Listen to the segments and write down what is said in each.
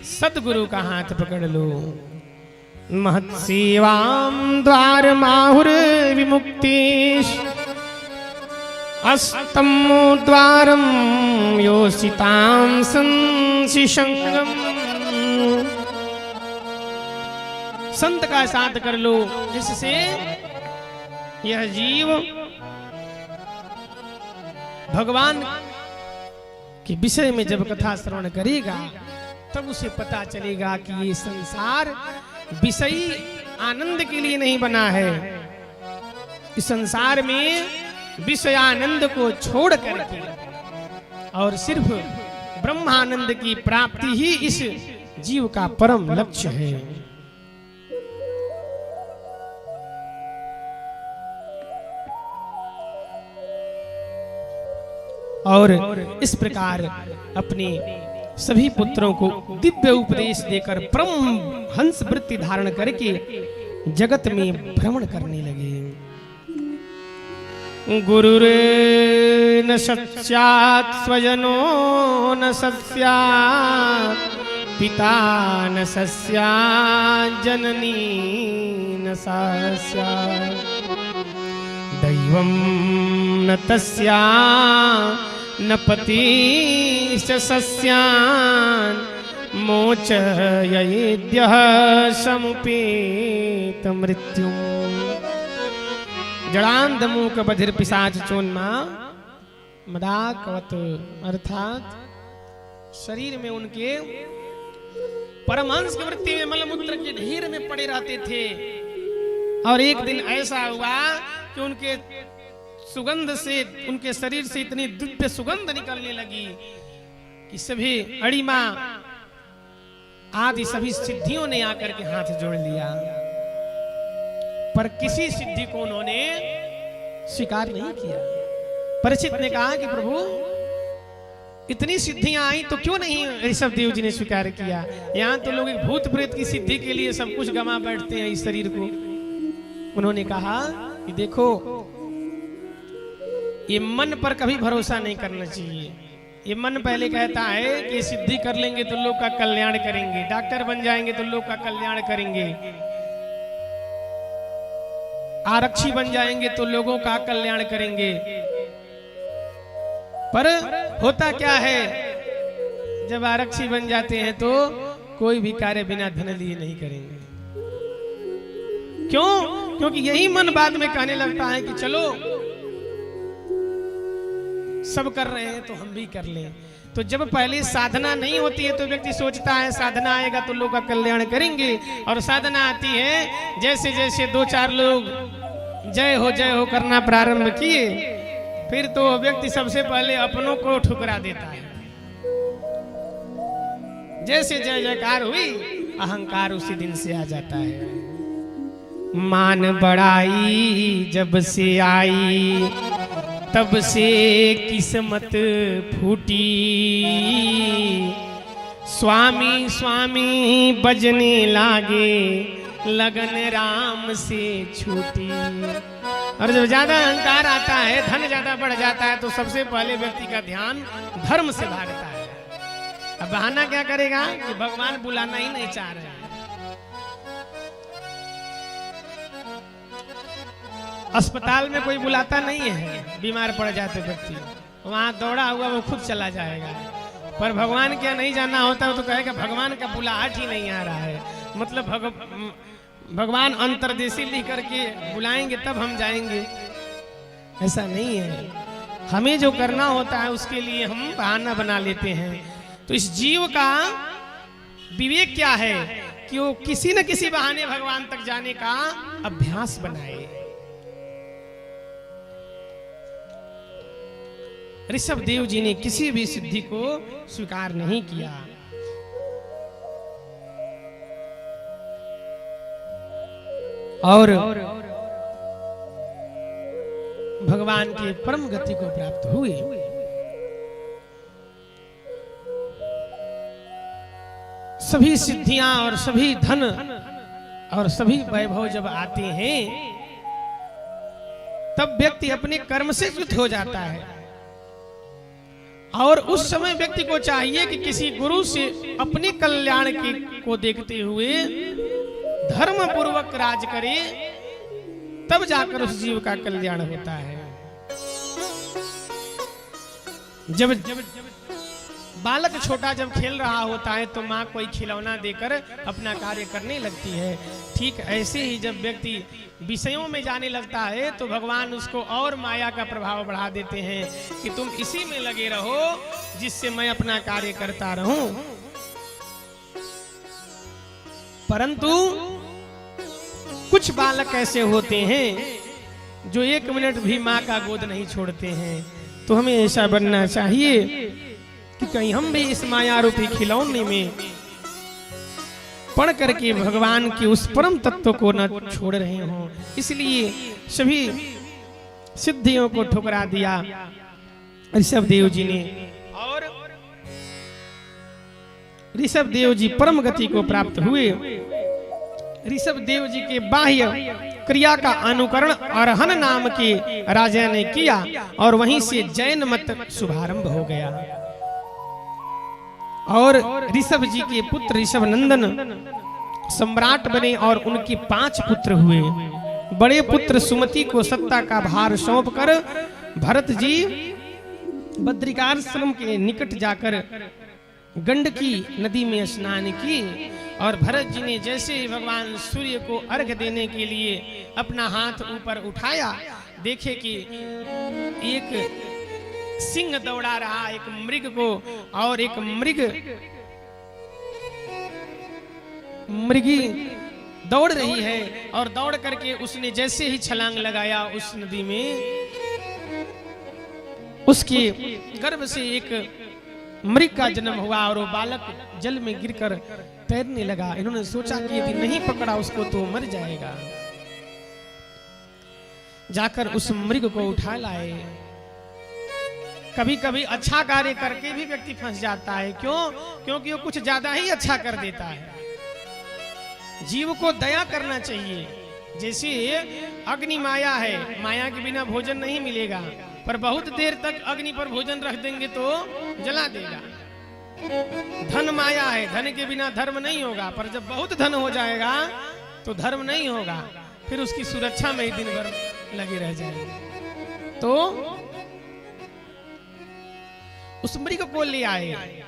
सदगुरु का हाथ पकड़ लो। महत्सेवां द्वार माहुर विमुक्तिश अस्तमो द्वारम योषितां संसिशंगम। संत का साथ कर लो, जिससे यह जीव भगवान के विषय में जब कथा श्रवण करेगा तब उसे पता चलेगा कि ये संसार विषयी आनंद के लिए नहीं बना है। इस संसार में विषयानंद को छोड़ करके और सिर्फ ब्रह्मानंद की प्राप्ति ही इस जीव का परम लक्ष्य है। और इस प्रकार अपने सभी पुत्रों को दिव्य उपदेश देकर परम हंस वृत्ति धारण करके जगत में भ्रमण करने लगे। गुरुरे न सत्स्यात् स्वजनो न सत्स्यात् पिता न सत्स्यात् जननी न सत्स्यात् दैवं न तस्यात् न पतिश्च सस्यान् मोचयेद्यः समुपेत मृत्युम्। जड़ांध मूक बधिर पिशाच चोन्मा मदाकवत, अर्थात शरीर में उनके परमहंस की वृत्ति में मलमूत्र के ढेर में पड़े रहते थे। और एक दिन ऐसा हुआ कि उनके सुगंध से, उनके शरीर से इतनी दिव्य सुगंध निकलने लगी कि सभी अड़िमा आदि सभी सिद्धियों ने आकर के हाथ जोड़ लिया, पर किसी सिद्धि को उन्होंने स्वीकार नहीं किया। परीक्षित ने कहा कि प्रभु इतनी सिद्धियां आई तो क्यों नहीं ऋषभ देव जी ने स्वीकार किया? यहाँ तो लोग एक भूत प्रेत की सिद्धि के लिए सब कुछ गंवा बैठते हैं इस शरीर को। उन्होंने कहा कि देखो, ये मन पर कभी भरोसा नहीं करना चाहिए। ये मन पहले कहता है कि सिद्धि कर लेंगे तो लोग का कल्याण करेंगे, डॉक्टर बन जाएंगे तो लोग का कल्याण करेंगे, आरक्षी बन जाएंगे तो लोगों का कल्याण करेंगे। पर होता क्या है, जब आरक्षी बन जाते हैं तो कोई भी कार्य बिना धन लिए नहीं करेंगे। क्यों? क्योंकि यही मन बाद में कहने लगता है कि चलो सब कर रहे हैं तो हम भी कर लें। तो जब पहले साधना नहीं होती है तो व्यक्ति सोचता है साधना आएगा तो लोग का कल्याण करेंगे, और साधना आती है जैसे जैसे दो चार लोग जय हो करना प्रारंभ किए, फिर तो व्यक्ति सबसे पहले अपनों को ठुकरा देता है। जैसे जय जयकार हुई, अहंकार उसी दिन से आ जाता है। मान बढ़ाई जब से आई, तब से किस्मत फूटी, स्वामी स्वामी बजने लागे, लगन राम से छूटी। और जब ज्यादा अहंकार आता है, धन ज्यादा बढ़ जाता है, तो सबसे पहले व्यक्ति का ध्यान धर्म से भागता है। अब बहाना क्या करेगा कि भगवान बुलाना ही नहीं चाह रहे। अस्पताल में कोई बुलाता नहीं है, बीमार पड़ जाते व्यक्ति, वहां दौड़ा हुआ वो खुद चला जाएगा। पर भगवान क्या नहीं जाना होता है तो कहेगा भगवान का बुलाहट ही नहीं आ रहा है। मतलब भगवान अंतर्देशी लिख करके बुलाएंगे तब हम जाएंगे, ऐसा नहीं है। हमें जो करना होता है उसके लिए हम बहाना बना लेते हैं। तो इस जीव का विवेक क्या है कि वो किसी न किसी बहाने भगवान तक जाने का अभ्यास बनाए। ऋषभ देव जी ने किसी भी सिद्धि को स्वीकार नहीं किया। और भगवान के परम गति को प्राप्त हुए। सभी सिद्धियां और सभी धन और सभी वैभव जब आते हैं तब व्यक्ति अपने कर्म से युक्त हो जाता है। और उस समय व्यक्ति को चाहिए कि किसी गुरु से अपने कल्याण को देखते हुए धर्म पूर्वक राज करे, तब जाकर उस जीव का कल्याण होता है। जब बालक छोटा जब खेल रहा होता है तो माँ कोई खिलौना देकर अपना कार्य करने लगती है। ठीक ऐसे ही जब व्यक्ति विषयों में जाने लगता है तो भगवान उसको और माया का प्रभाव बढ़ा देते हैं कि तुम इसी में लगे रहो जिससे मैं अपना कार्य करता रहूं। परंतु कुछ बालक ऐसे होते हैं जो 1 मिनट भी माँ का गोद नहीं छोड़ते हैं। तो हमें ऐसा बनना चाहिए कि कहीं हम भी इस माया रूपी खिलौने में पढ़ करके भगवान के उस परम तत्व को न छोड़ रहे हों। इसलिए सभी सिद्धियों को ठुकरा दिया ऋषभ देव जी ने, और ऋषभ देव जी परम गति को प्राप्त हुए। ऋषभ देव जी के बाह्य क्रिया का अनुकरण अरहन नाम के राजा ने किया और वहीं से जैन मत शुभारंभ हो गया। और ऋषभ जी के पुत्र ऋषभ नंदन सम्राट बने और उनके 5 पुत्र हुए। बड़े पुत्र सुमति को सत्ता का भार सौंपकर भरत जी बद्रिकाश्रम के निकट जाकर गंडकी नदी में स्नान की, और भरत जी ने जैसे ही भगवान सूर्य को अर्घ देने के लिए अपना हाथ ऊपर उठाया, देखे कि एक सिंह दौड़ा रहा एक मृग को, और एक मृगी दौड़ रही है, और दौड़ करके उसने जैसे ही छलांग लगाया उस नदी में, उसके गर्भ से एक मृग का जन्म हुआ और वो बालक जल में गिरकर तैरने लगा। इन्होंने सोचा कि यदि नहीं पकड़ा उसको तो मर जाएगा। जाकर उस मृग को उठा लाए। कभी कभी अच्छा कार्य करके भी व्यक्ति फंस जाता है। क्यों? क्योंकि वो कुछ ज्यादा ही अच्छा कर देता है। जीव को दया करना चाहिए। जैसे अग्नि माया है, माया के बिना भोजन नहीं मिलेगा, पर बहुत देर तक अग्नि पर भोजन रख देंगे तो जला देगा। धन माया है, धन के बिना धर्म नहीं होगा, पर जब बहुत धन हो जाएगा तो धर्म नहीं होगा, फिर उसकी सुरक्षा में ही दिन भर लगे रह जाएंगे। तो उस मृग को ले आए।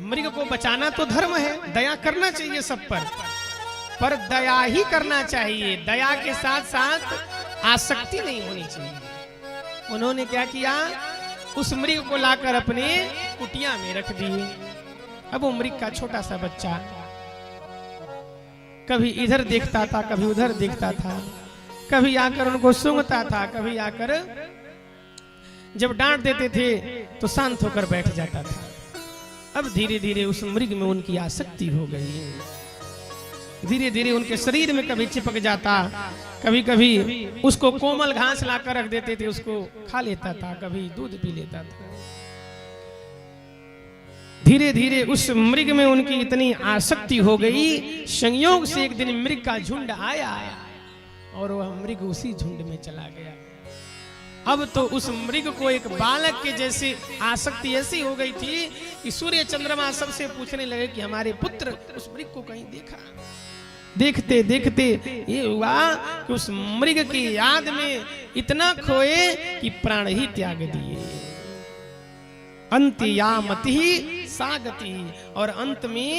मृग को बचाना तो धर्म है, दया करना चाहिए सब पर दया ही करना चाहिए। दया के साथ साथ आसक्ति नहीं होनी चाहिए। उन्होंने क्या किया, उस मृग को लाकर अपने कुटिया में रख दिए। अब वो मृग का छोटा सा बच्चा कभी इधर देखता था, कभी उधर देखता था, कभी आकर उनको सूंघता था, कभी आकर जब डांट देते थे तो शांत होकर बैठ जाता था। अब धीरे धीरे उस मृग में उनकी आसक्ति हो गई। धीरे धीरे उनके शरीर में कभी चिपक जाता, कभी कभी उसको कोमल घास लाकर रख देते थे, उसको खा लेता था, कभी दूध पी लेता था। धीरे धीरे उस मृग में उनकी इतनी आसक्ति हो गई, संयोग से एक दिन मृग का झुंड आया और वह मृग उसी झुंड में चला गया। अब तो उस मृग को एक बालक के जैसे आसक्ति ऐसी हो गई थी कि सूर्य चंद्रमा सबसे पूछने लगे कि हमारे पुत्र उस मृग को कहीं देखा। देखते देखते ये हुआ कि उस मृग की याद में इतना खोए कि प्राण ही त्याग दिए। अंत्ययामति सागति, और अंत में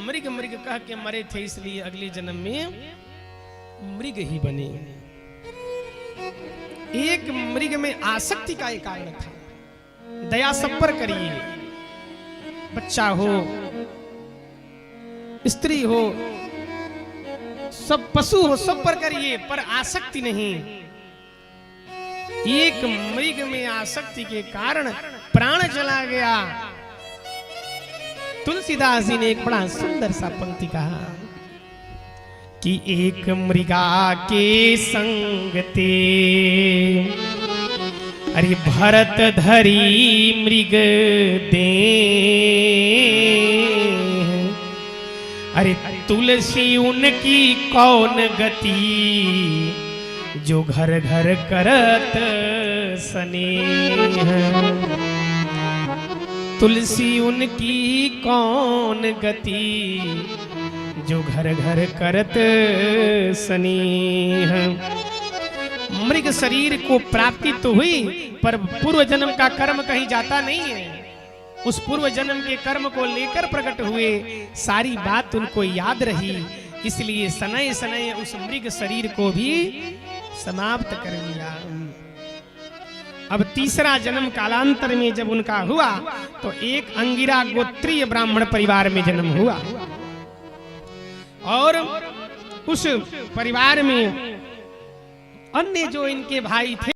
मृग मृग कह के मरे थे, इसलिए अगले जन्म में मृग ही बने। एक मृग में आसक्ति का एक कारण था। दया सब पर करिए, बच्चा हो, स्त्री हो, सब पशु हो, सब पर करिए, पर आसक्ति नहीं। एक मृग में आसक्ति के कारण प्राण चला गया। तुलसीदास जी ने एक बड़ा सुंदर सा पंक्ति कहा कि एक मृगा के संग ते अरे भरत धरी मृग दे, अरे तुलसी उनकी कौन गति जो घर घर करत स्नेह। तुलसी उनकी कौन गति, जो घर घर करत स्नेह। मृग शरीर को प्राप्ति तो हुई, पर पूर्व जन्म का कर्म कहीं जाता नहीं है। उस पूर्व जन्म के कर्म को लेकर प्रकट हुए, सारी बात उनको याद रही, इसलिए सनय सनय उस मृग शरीर को भी समाप्त कर लिया। अब तीसरा जन्म कालांतर में जब उनका हुआ तो एक अंगिरा गोत्रीय ब्राह्मण परिवार में जन्म हुआ, और उस परिवार में अन्य जो इनके भाई थे